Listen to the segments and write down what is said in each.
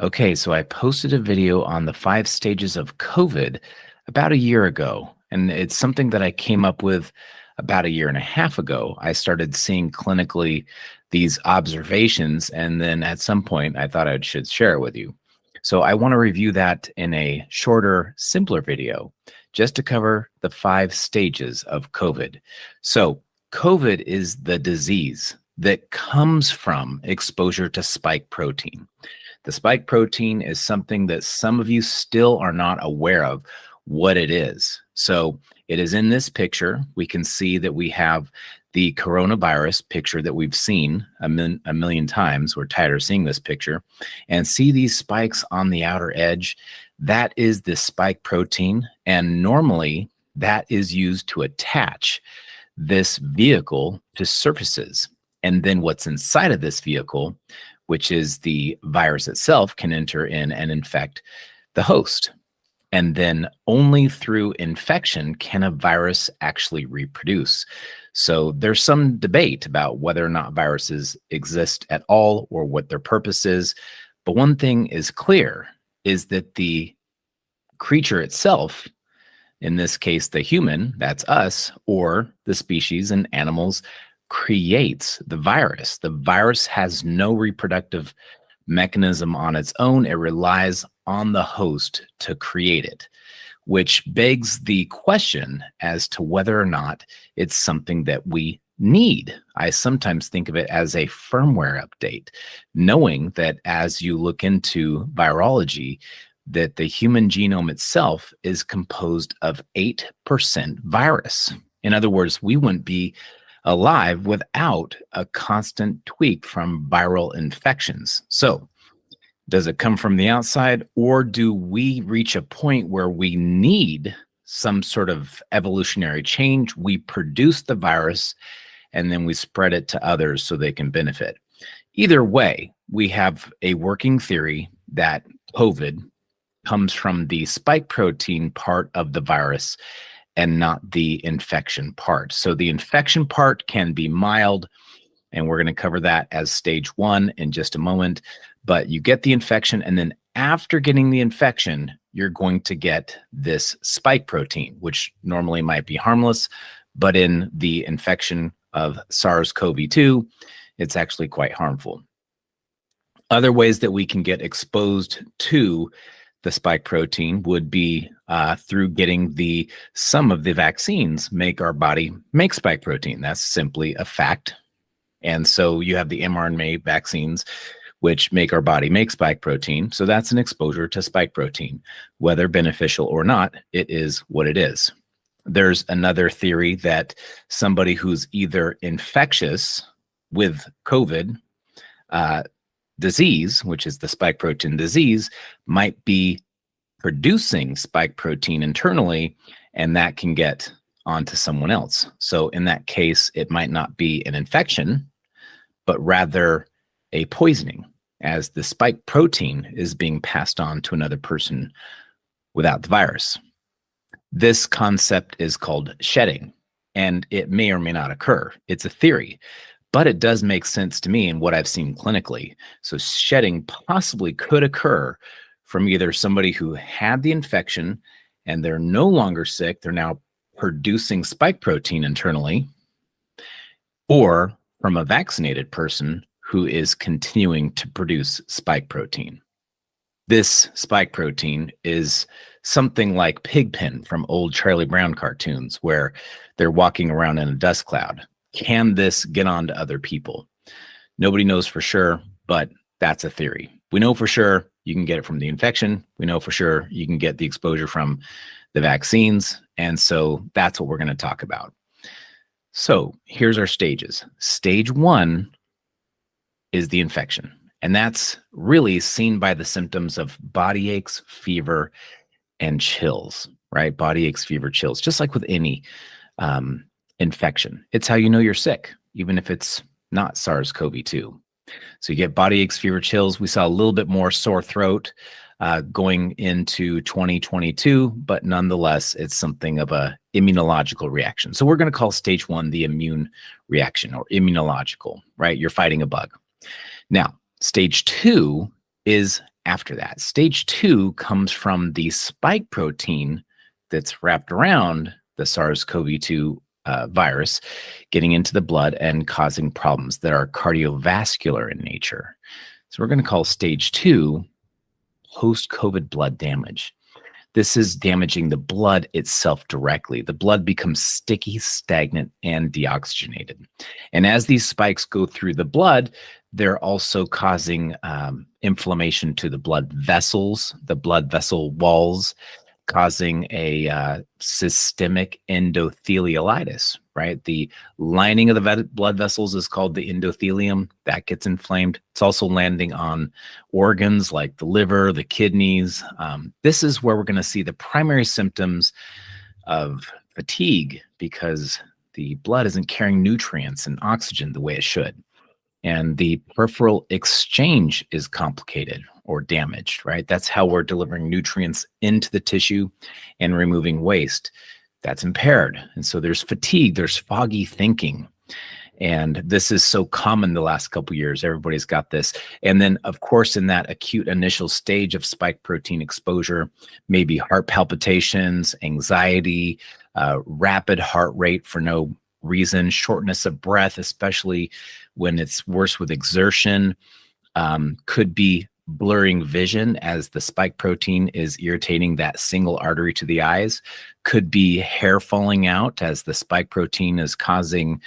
Okay, so I posted a video on the 5 stages of COVID about a year ago, and it's something that I came up with about a year and a half ago. I started seeing clinically these observations, and then at some point I thought I should share it with you. So I want to review that in a shorter, simpler video just to cover the 5 stages of COVID. So, COVID is the disease that comes from exposure to spike protein. The spike protein is something that some of you still are not aware of what it is. So it is in this picture. We can see that we have the coronavirus picture that we've seen a million times. We're tired of seeing this picture. And see these spikes on the outer edge? That is the spike protein. And normally that is used to attach this vehicle to surfaces. And then what's inside of this vehicle, which is the virus itself, can enter in and infect the host. And then only through infection can a virus actually reproduce. So there's some debate about whether or not viruses exist at all or what their purpose is. But one thing is clear, is that the creature itself, in this case, the human, that's us, or the species and animals, creates the virus. The virus has no reproductive mechanism on its own. It relies on the host to create it, which begs the question as to whether or not it's something that we need. I sometimes think of it as a firmware update, knowing that as you look into virology, that the human genome itself is composed of 8% virus. In other words, we wouldn't be alive without a constant tweak from viral infections. So, does it come from the outside, or do we reach a point where we need some sort of evolutionary change? We produce the virus and then we spread it to others so they can benefit. Either way, we have a working theory that COVID comes from the spike protein part of the virus and not the infection part. So the infection part can be mild, and we're going to cover that as stage 1 in just a moment. But you get the infection, and then after getting the infection, you're going to get this spike protein, which normally might be harmless, but in the infection of SARS-CoV-2, it's actually quite harmful. Other ways that we can get exposed to the spike protein would be through getting some of the vaccines make our body make spike protein. That's simply a fact. And so you have the mRNA vaccines, which make our body make spike protein. So that's an exposure to spike protein. Whether beneficial or not, it is what it is. There's another theory that somebody who's either infectious with COVID disease, which is the spike protein disease, might be producing spike protein internally, and that can get onto someone else. So in that case, it might not be an infection, but rather a poisoning, as the spike protein is being passed on to another person without the virus. This concept is called shedding, and it may or may not occur. It's a theory, but it does make sense to me in what I've seen clinically. So shedding possibly could occur from either somebody who had the infection and they're no longer sick, they're now producing spike protein internally, or from a vaccinated person who is continuing to produce spike protein. This spike protein is something like Pigpen from old Charlie Brown cartoons, where they're walking around in a dust cloud. Can this get on to other people? Nobody knows for sure, but that's a theory. We know for sure you can get it from the infection. We know for sure you can get the exposure from the vaccines. And so that's what we're going to talk about. So here's our stages. Stage 1 is the infection. And that's really seen by the symptoms of body aches, fever, and chills, right? Body aches, fever, chills, just like with any infection. It's how you know you're sick, even if it's not SARS-CoV-2. So you get body aches, fever, chills. We saw a little bit more sore throat going into 2022, but nonetheless, it's something of a immunological reaction. So we're going to call stage 1 the immune reaction, or immunological, right? You're fighting a bug. Now, stage 2 is after that. Stage two comes from the spike protein that's wrapped around the SARS-CoV-2 virus, getting into the blood and causing problems that are cardiovascular in nature. So we're going to call stage two post-COVID blood damage. This is damaging the blood itself directly. The blood becomes sticky, stagnant, and deoxygenated. And as these spikes go through the blood, they're also causing inflammation to the blood vessels, the blood vessel walls, causing a systemic endothelialitis, right? The lining of the blood vessels is called the endothelium. That gets inflamed. It's also landing on organs like the liver, the kidneys. This is where we're going to see the primary symptoms of fatigue because the blood isn't carrying nutrients and oxygen the way it should. And the peripheral exchange is complicated or damaged, right? That's how we're delivering nutrients into the tissue and removing waste. That's impaired. And so there's fatigue, there's foggy thinking. And this is so common the last couple of years. Everybody's got this. And then, of course, in that acute initial stage of spike protein exposure, maybe heart palpitations, anxiety, rapid heart rate for no reason, shortness of breath, especially when it's worse with exertion, could be blurring vision as the spike protein is irritating that single artery to the eyes, could be hair falling out as the spike protein is causing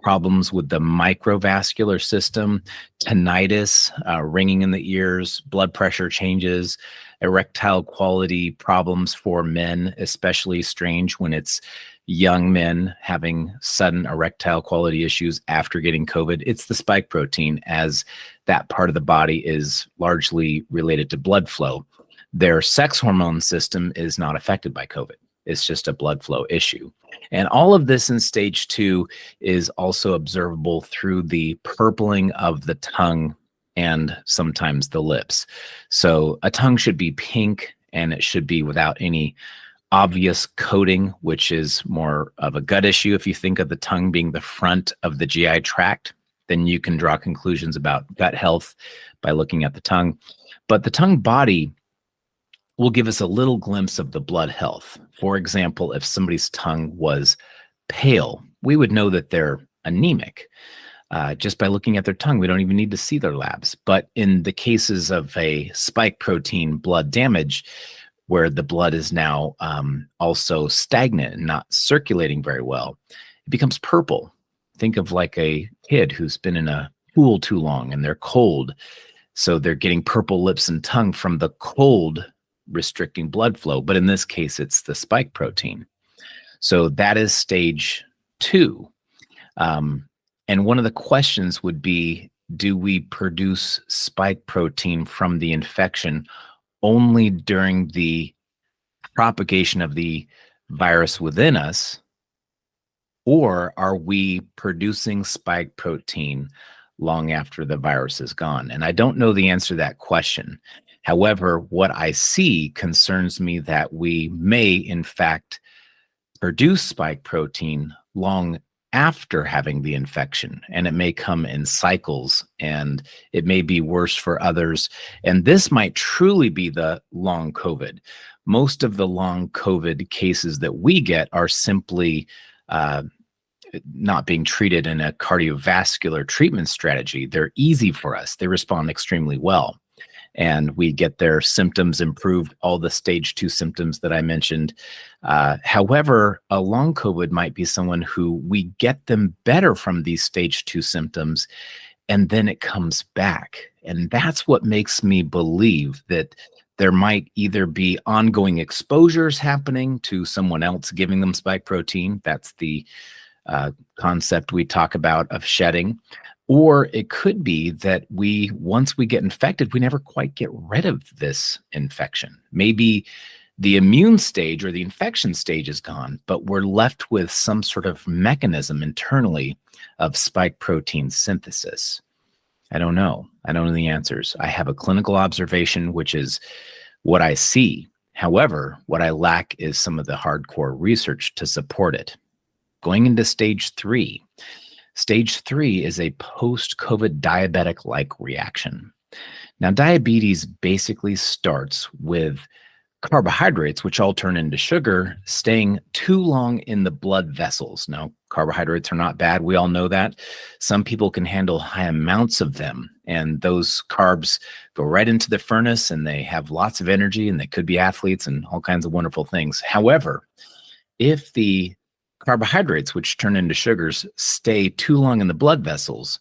problems with the microvascular system, tinnitus, ringing in the ears, blood pressure changes, erectile quality problems for men, especially strange when it's young men having sudden erectile quality issues after getting COVID. It's the spike protein, as that part of the body is largely related to blood flow. Their sex hormone system is not affected by COVID. It's just a blood flow issue. And all of this in stage two is also observable through the purpling of the tongue and sometimes the lips. So a tongue should be pink and it should be without any obvious coating, which is more of a gut issue. If you think of the tongue being the front of the GI tract, then you can draw conclusions about gut health by looking at the tongue. But the tongue body will give us a little glimpse of the blood health. For example, if somebody's tongue was pale, we would know that they're anemic. Just by looking at their tongue, we don't even need to see their labs. But in the cases of a spike protein blood damage, where the blood is now also stagnant and not circulating very well, it becomes purple. Think of like a kid who's been in a pool too long and they're cold. So they're getting purple lips and tongue from the cold restricting blood flow. But in this case, it's the spike protein. So that is stage two. And one of the questions would be, do we produce spike protein from the infection only during the propagation of the virus within us, or are we producing spike protein long after the virus is gone? And I don't know the answer to that question. However, what I see concerns me that we may, in fact, produce spike protein long after having the infection, and it may come in cycles and it may be worse for others. And this might truly be the long COVID. Most of the long COVID cases that we get are simply not being treated in a cardiovascular treatment strategy. They're easy for us. They respond extremely well. And we get their symptoms improved, all the stage two symptoms that I mentioned. However, a long COVID might be someone who we get them better from these stage two symptoms, and then it comes back. And that's what makes me believe that there might either be ongoing exposures happening to someone else giving them spike protein. That's the concept we talk about of shedding. Or it could be that once we get infected, we never quite get rid of this infection. Maybe the immune stage or the infection stage is gone, but we're left with some sort of mechanism internally of spike protein synthesis. I don't know. I don't know the answers. I have a clinical observation, which is what I see. However, what I lack is some of the hardcore research to support it. Going into stage three. Stage three is a post-COVID diabetic-like reaction. Now, diabetes basically starts with carbohydrates, which all turn into sugar, staying too long in the blood vessels. Now, carbohydrates are not bad. We all know that. Some people can handle high amounts of them, and those carbs go right into the furnace and they have lots of energy and they could be athletes and all kinds of wonderful things. However, if the carbohydrates, which turn into sugars, stay too long in the blood vessels,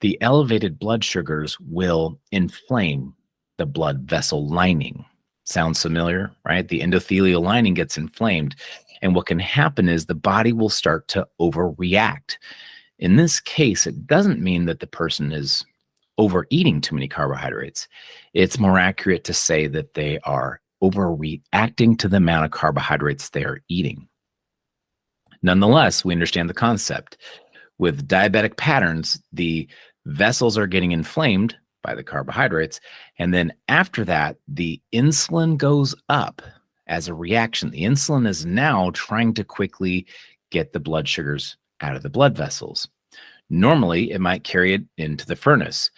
the elevated blood sugars will inflame the blood vessel lining. Sounds familiar, right? The endothelial lining gets inflamed. And what can happen is the body will start to overreact. In this case, it doesn't mean that the person is overeating too many carbohydrates. It's more accurate to say that they are overreacting to the amount of carbohydrates they are eating. Nonetheless, we understand the concept. With diabetic patterns, the vessels are getting inflamed by the carbohydrates. And then after that, the insulin goes up as a reaction. The insulin is now trying to quickly get the blood sugars out of the blood vessels. Normally, it might carry it into the furnace,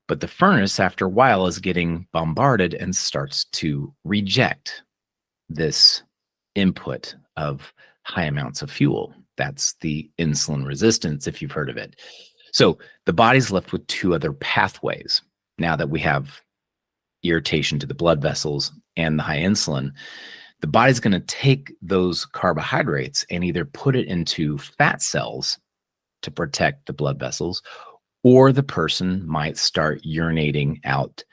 but the furnace, after a while, is getting bombarded and starts to reject this input of high amounts of fuel. That's the insulin resistance, if you've heard of it. So the body's left with two other pathways. Now that we have irritation to the blood vessels and the high insulin, the body's going to take those carbohydrates and either put it into fat cells to protect the blood vessels, or the person might start urinating out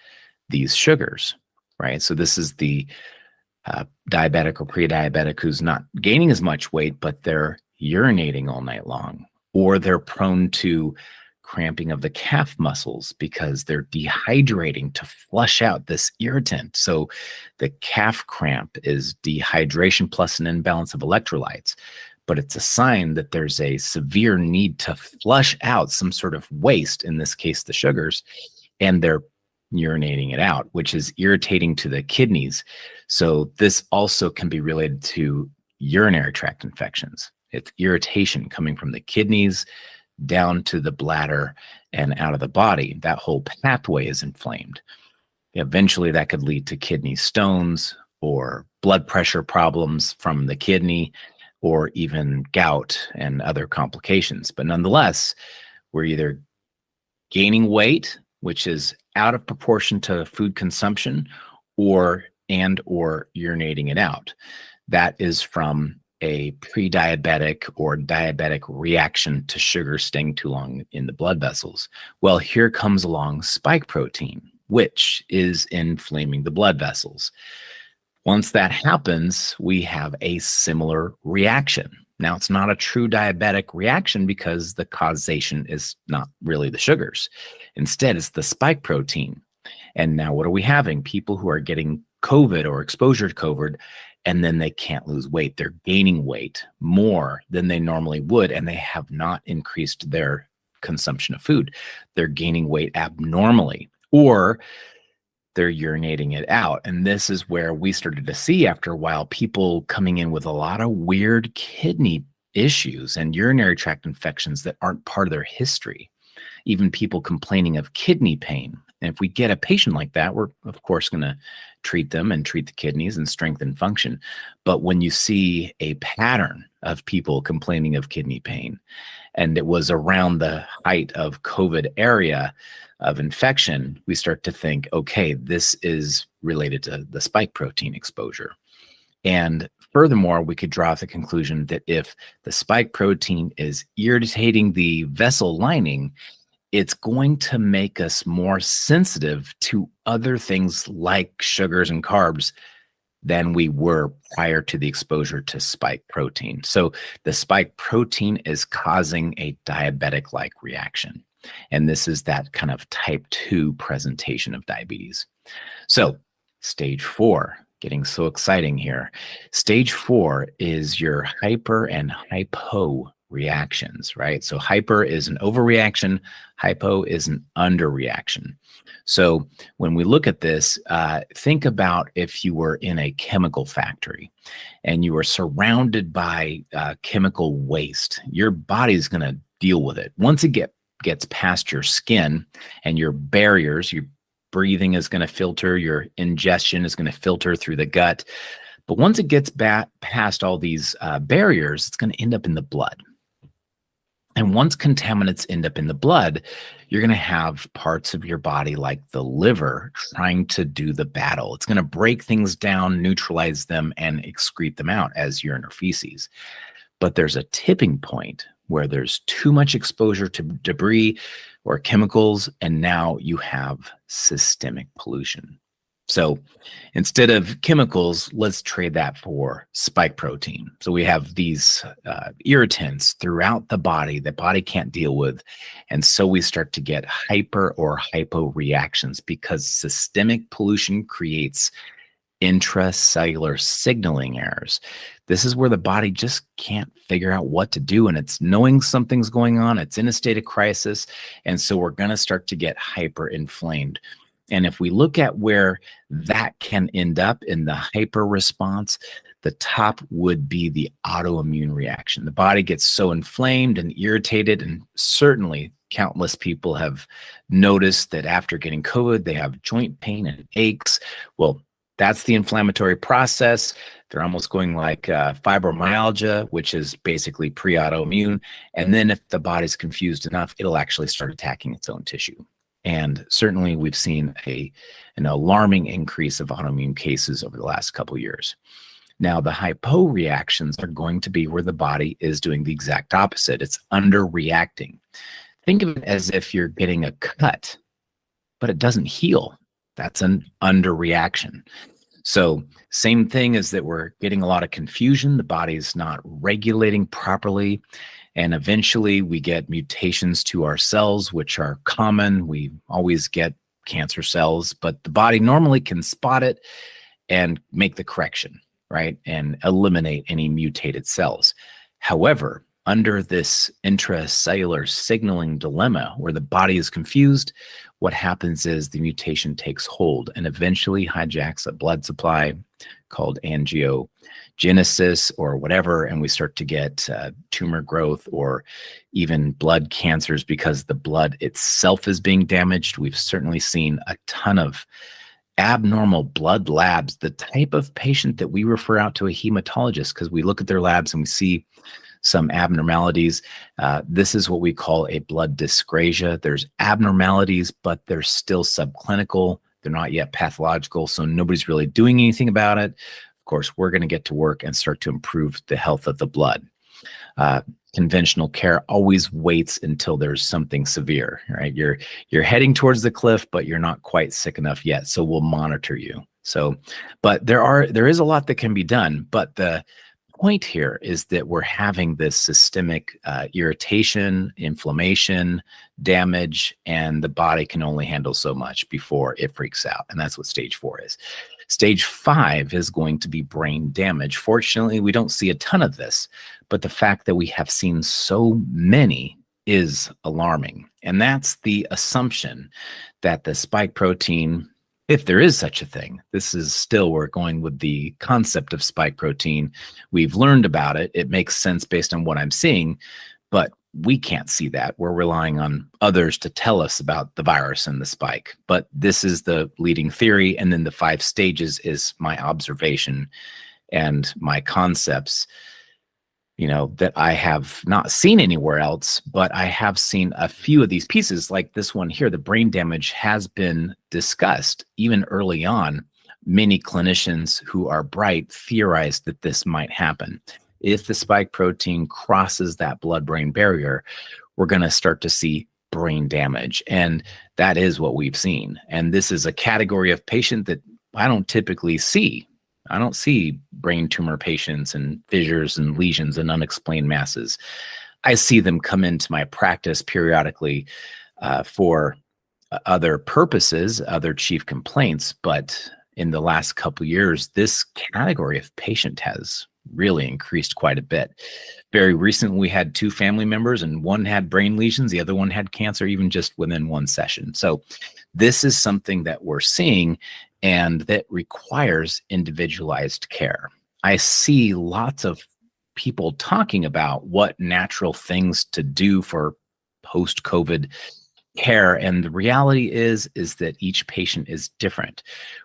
these sugars, right? So this is the diabetic or pre-diabetic who's not gaining as much weight, but they're urinating all night long, or they're prone to cramping of the calf muscles because they're dehydrating to flush out this irritant. So the calf cramp is dehydration plus an imbalance of electrolytes, but it's a sign that there's a severe need to flush out some sort of waste, in this case, the sugars, and they're urinating it out, which is irritating to the kidneys. So this also can be related to urinary tract infections. It's irritation coming from the kidneys down to the bladder and out of the body. That whole pathway is inflamed. Eventually, that could lead to kidney stones or blood pressure problems from the kidney, or even gout and other complications. But nonetheless, we're either gaining weight, which is out of proportion to food consumption, or urinating it out. That is from a pre-diabetic or diabetic reaction to sugar staying too long in the blood vessels. Well, here comes along spike protein, which is inflaming the blood vessels. Once that happens, we have a similar reaction. Now, it's not a true diabetic reaction because the causation is not really the sugars. Instead, it's the spike protein. And now what are we having? People who are getting COVID or exposure to COVID, and then they can't lose weight. They're gaining weight more than they normally would, and they have not increased their consumption of food. They're gaining weight abnormally, or they're urinating it out. And this is where we started to see, after a while, people coming in with a lot of weird kidney issues and urinary tract infections that aren't part of their history. Even people complaining of kidney pain. And if we get a patient like that, we're of course going to treat them and treat the kidneys and strengthen function. But when you see a pattern of people complaining of kidney pain, and it was around the height of COVID area of infection, we start to think, okay, this is related to the spike protein exposure. And furthermore, we could draw the conclusion that if the spike protein is irritating the vessel lining, it's going to make us more sensitive to other things like sugars and carbs than we were prior to the exposure to spike protein. So the spike protein is causing a diabetic-like reaction. And this is that kind of type 2 presentation of diabetes. So stage 4, getting so exciting here. Stage 4 is your hyper and hypo reactions, right? So hyper is an overreaction, hypo is an underreaction. So when we look at this, think about if you were in a chemical factory and you were surrounded by chemical waste. Your body's going to deal with it. Once it gets past your skin and your barriers, breathing is going to filter, your ingestion is going to filter through the gut. But once it gets past all these barriers, it's going to end up in the blood. And once contaminants end up in the blood, you're going to have parts of your body like the liver trying to do the battle. It's going to break things down, neutralize them, and excrete them out as urine or feces. But there's a tipping point where there's too much exposure to debris or chemicals, and now you have systemic pollution. So instead of chemicals, let's trade that for spike protein. So we have these irritants throughout the body can't deal with. And so we start to get hyper or hypo reactions because systemic pollution creates intracellular signaling errors. This is where the body just can't figure out what to do, and it's knowing something's going on. It's in a state of crisis, and so we're going to start to get hyperinflamed. And if we look at where that can end up in the hyper response, the top would be the autoimmune reaction. The body gets so inflamed and irritated, and certainly countless people have noticed that after getting COVID, they have joint pain and aches. Well, that's the inflammatory process. They're almost going like fibromyalgia, which is basically pre-autoimmune. And then if the body's confused enough, it'll actually start attacking its own tissue. And certainly we've seen an alarming increase of autoimmune cases over the last couple of years. Now, the hypo reactions are going to be where the body is doing the exact opposite. It's underreacting. Think of it as if you're getting a cut, but it doesn't heal. That's an underreaction. So same thing is that we're getting a lot of confusion. The body's not regulating properly. And eventually we get mutations to our cells, which are common. We always get cancer cells, but the body normally can spot it and make the correction, right? And eliminate any mutated cells. However, under this intracellular signaling dilemma where the body is confused, what happens is the mutation takes hold and eventually hijacks a blood supply called angiogenesis or whatever, and we start to get tumor growth or even blood cancers because the blood itself is being damaged. We've certainly seen a ton of abnormal blood labs, the type of patient that we refer out to a hematologist because we look at their labs and we see some abnormalities. This is what we call a blood dyscrasia. There's abnormalities, but they're still subclinical. They're not yet pathological, so nobody's really doing anything about it. Of course, we're going to get to work and start to improve the health of the blood. Conventional care always waits until there's something severe, right? You're heading towards the cliff, but you're not quite sick enough yet, so we'll monitor you. So, but there is a lot that can be done, but the point here is that we're having this systemic irritation, inflammation, damage, and the body can only handle so much before it freaks out. And that's what stage 4 is. Stage 5 is going to be brain damage. Fortunately, we don't see a ton of this, but the fact that we have seen so many is alarming. And that's the assumption that the spike protein, if there is such a thing, this is still, we're going with the concept of spike protein. We've learned about it. It makes sense based on what I'm seeing, but we can't see that. We're relying on others to tell us about the virus and the spike. But this is the leading theory. And then the 5 stages is my observation and my concepts, that I have not seen anywhere else, but I have seen a few of these pieces like this one here. The brain damage has been discussed even early on. Many clinicians who are bright theorized that this might happen. If the spike protein crosses that blood-brain barrier, we're going to start to see brain damage. And that is what we've seen. And this is a category of patient that I don't typically see. I don't see brain tumor patients and fissures and lesions and unexplained masses. I see them come into my practice periodically for other purposes, other chief complaints. But in the last couple of years, this category of patient has really increased quite a bit. Very recently, we had 2 family members and one had brain lesions. The other one had cancer, even just within one session. So this is something that we're seeing and that requires individualized care. I see lots of people talking about what natural things to do for post-COVID care. And the reality is that each patient is different.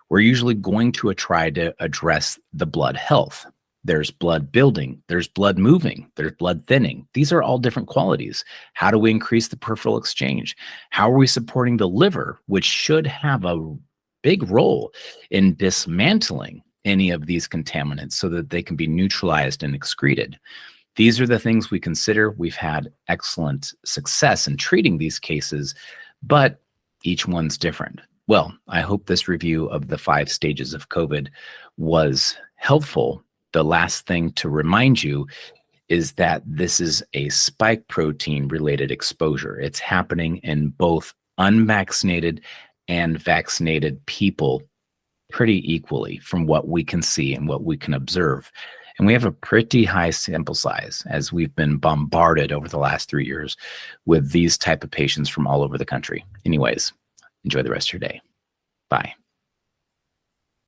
We're usually going to try to address the blood health. There's blood building, there's blood moving, there's blood thinning. These are all different qualities. How do we increase the peripheral exchange? How are we supporting the liver, which should have a big role in dismantling any of these contaminants so that they can be neutralized and excreted? These are the things we consider. We've had excellent success in treating these cases, but each one's different. Well, I hope this review of the 5 stages of COVID was helpful. The last thing to remind you is that this is a spike protein related exposure. It's happening in both unvaccinated and vaccinated people pretty equally from what we can see and what we can observe. And we have a pretty high sample size as we've been bombarded over the last 3 years with these type of patients from all over the country. Anyways, enjoy the rest of your day. Bye.